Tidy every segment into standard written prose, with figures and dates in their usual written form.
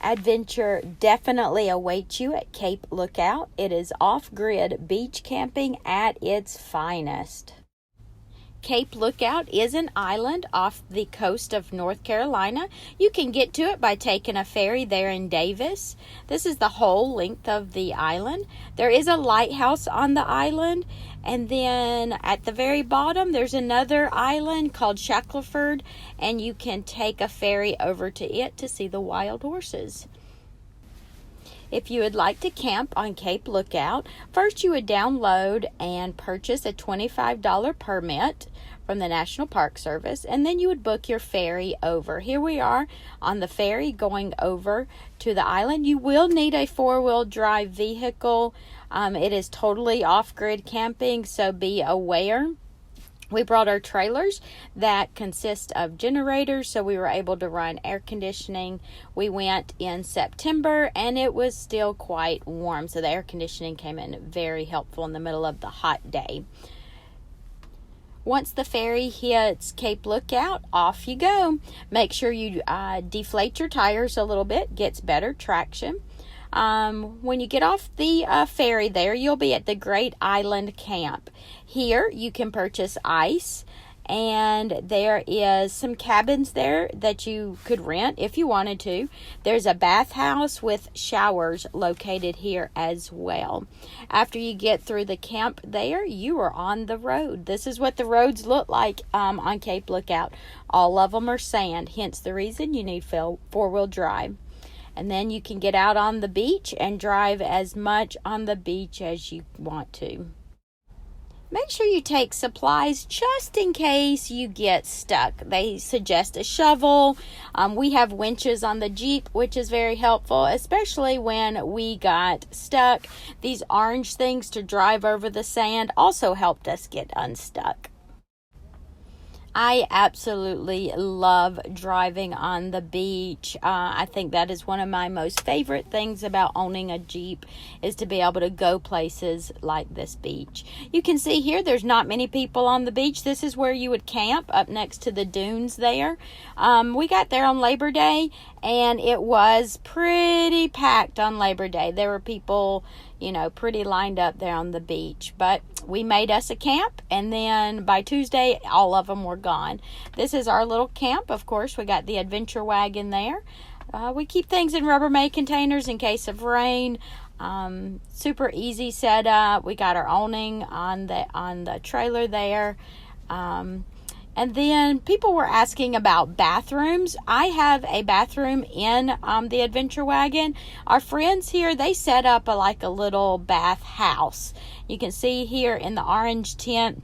Adventure definitely awaits you at Cape Lookout. It is off-grid beach camping at its finest. Cape Lookout is an island off the coast of North Carolina. You can get to it by taking a ferry there in Davis. This is the whole length of the island. There is a lighthouse on the island, and then at the very bottom there's another island called Shackleford, and you can take a ferry over to it to see the wild horses. If you would like to camp on Cape Lookout, first you would download and purchase a $25 permit from the National Park Service, and then you would book your ferry over. Here we are on the ferry going over to the island. You will need a four-wheel drive vehicle. It is totally off-grid camping, so be aware. We brought our trailers that consist of generators, so we were able to run air conditioning. We went in September, and it was still quite warm, so the air conditioning came in very helpful in the middle of the hot day. Once the ferry hits Cape Lookout, off you go. Make sure you deflate your tires a little bit, gets better traction. When you get off the ferry there, you'll be at the Great Island Camp. Here you can purchase ice, and there is some cabins there that you could rent if you wanted to. There's a bathhouse with showers located here as well. After you get through the camp there, you are on the road. This is what the roads look like on Cape Lookout. All of them are sand, hence the reason you need four-wheel drive. And then you can get out on the beach and drive as much on the beach as you want to. Make sure you take supplies just in case you get stuck. They suggest a shovel. We have winches on the Jeep, which is very helpful, especially when we got stuck. These orange things to drive over the sand also helped us get unstuck. I absolutely love driving on the beach. I think that is one of my most favorite things about owning a Jeep, is to be able to go places like this beach. You can see here there's not many people on the beach. This is where you would camp, up next to the dunes there. We got there on Labor Day, and it was pretty packed on Labor Day. There were people, pretty lined up there on the beach. But we made us a camp, and then by Tuesday, all of them were gone. This is our little camp. Of course, we got the adventure wagon there. We keep things in Rubbermaid containers in case of rain. Super easy setup. We got our awning on the trailer there. And then people were asking about bathrooms. I have a bathroom in the adventure wagon. Our friends here, they set up a little bath house. You can see here in the orange tent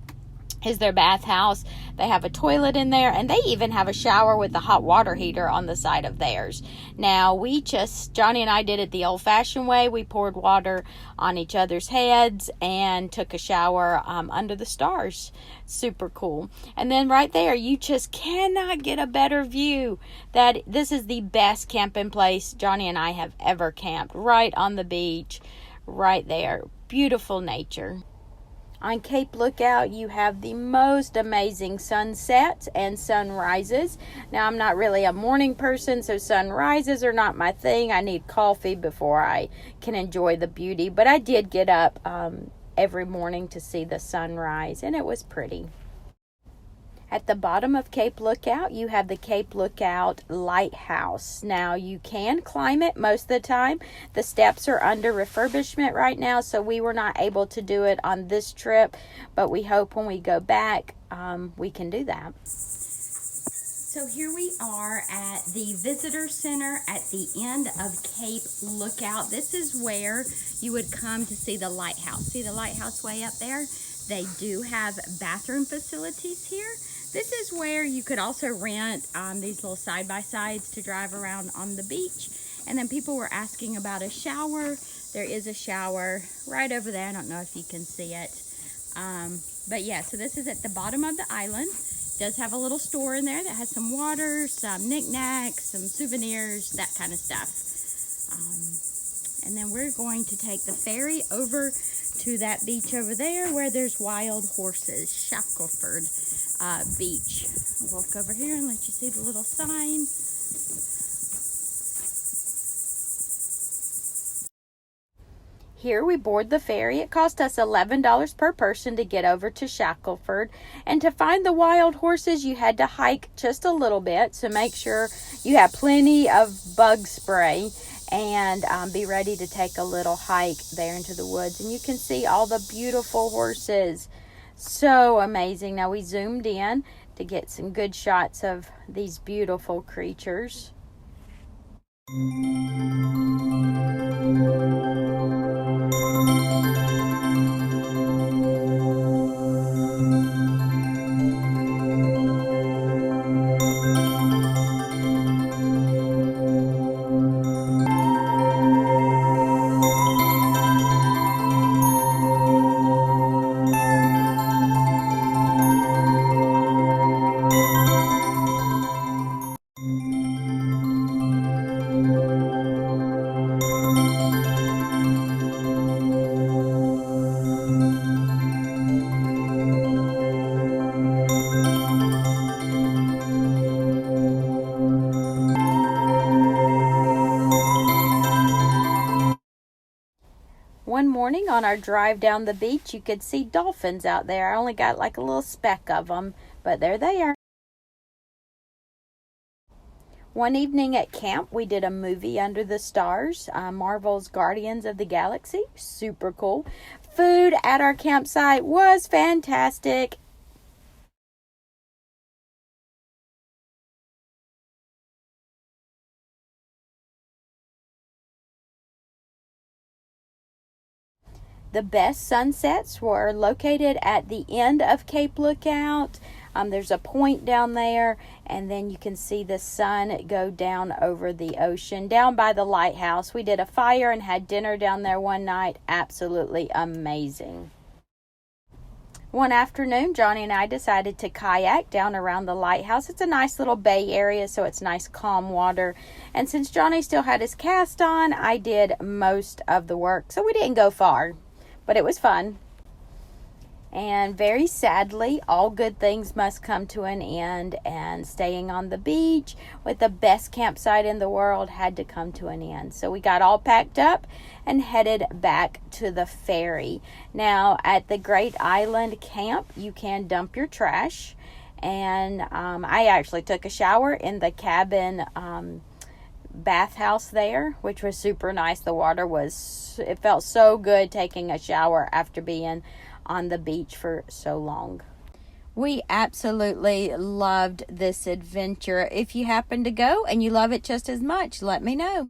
is their bathhouse. They have a toilet in there, and they even have a shower with a hot water heater on the side of theirs. Now, Johnny and I did it the old-fashioned way. We poured water on each other's heads and took a shower under the stars. Super cool. And then right there, you just cannot get a better view. That this is the best camping place Johnny and I have ever camped. Right on the beach, right there. Beautiful nature. On Cape Lookout, you have the most amazing sunsets and sunrises. Now, I'm not really a morning person, so sunrises are not my thing. I need coffee before I can enjoy the beauty. But I did get up every morning to see the sunrise, and it was pretty. At the bottom of Cape Lookout, you have the Cape Lookout Lighthouse. Now, you can climb it most of the time. The steps are under refurbishment right now, so we were not able to do it on this trip, but we hope when we go back, we can do that. So here we are at the visitor center at the end of Cape Lookout. This is where you would come to see the lighthouse. See the lighthouse way up there? They do have bathroom facilities here. This is where you could also rent these little side-by-sides to drive around on the beach. And then people were asking about a shower. There is a shower right over there. I don't know if you can see it. But yeah, so this is at the bottom of the island. It does have a little store in there that has some water, some knickknacks, some souvenirs, that kind of stuff. And then we're going to take the ferry over to that beach over there where there's wild horses, Shackleford Beach. I'll walk over here and let you see the little sign. Here we board the ferry. It cost us $11 per person to get over to Shackleford. And to find the wild horses, you had to hike just a little bit. So make sure you have plenty of bug spray and be ready to take a little hike there into the woods. And you can see all the beautiful horses. So amazing. Now we zoomed in to get some good shots of these beautiful creatures. One morning on our drive down the beach, you could see dolphins out there. I only got like a little speck of them, but they're there. One evening at camp, we did a movie under the stars, Marvel's Guardians of the Galaxy. Super cool. Food at our campsite was fantastic. The best sunsets were located at the end of Cape Lookout. There's a point down there, and then you can see the sun go down over the ocean, down by the lighthouse. We did a fire and had dinner down there one night. Absolutely amazing. One afternoon, Johnny and I decided to kayak down around the lighthouse. It's a nice little bay area, so it's nice calm water. And since Johnny still had his cast on, I did most of the work, so we didn't go far. But it was fun. And very sadly, all good things must come to an end, and staying on the beach with the best campsite in the world had to come to an end. So we got all packed up and headed back to the ferry. Now, at the Great Island Camp, you can dump your trash. And I actually took a shower in the cabin bathhouse there, which was super nice. The water it felt so good taking a shower after being on the beach for so long. We absolutely loved this adventure. If you happen to go and you love it just as much, let me know.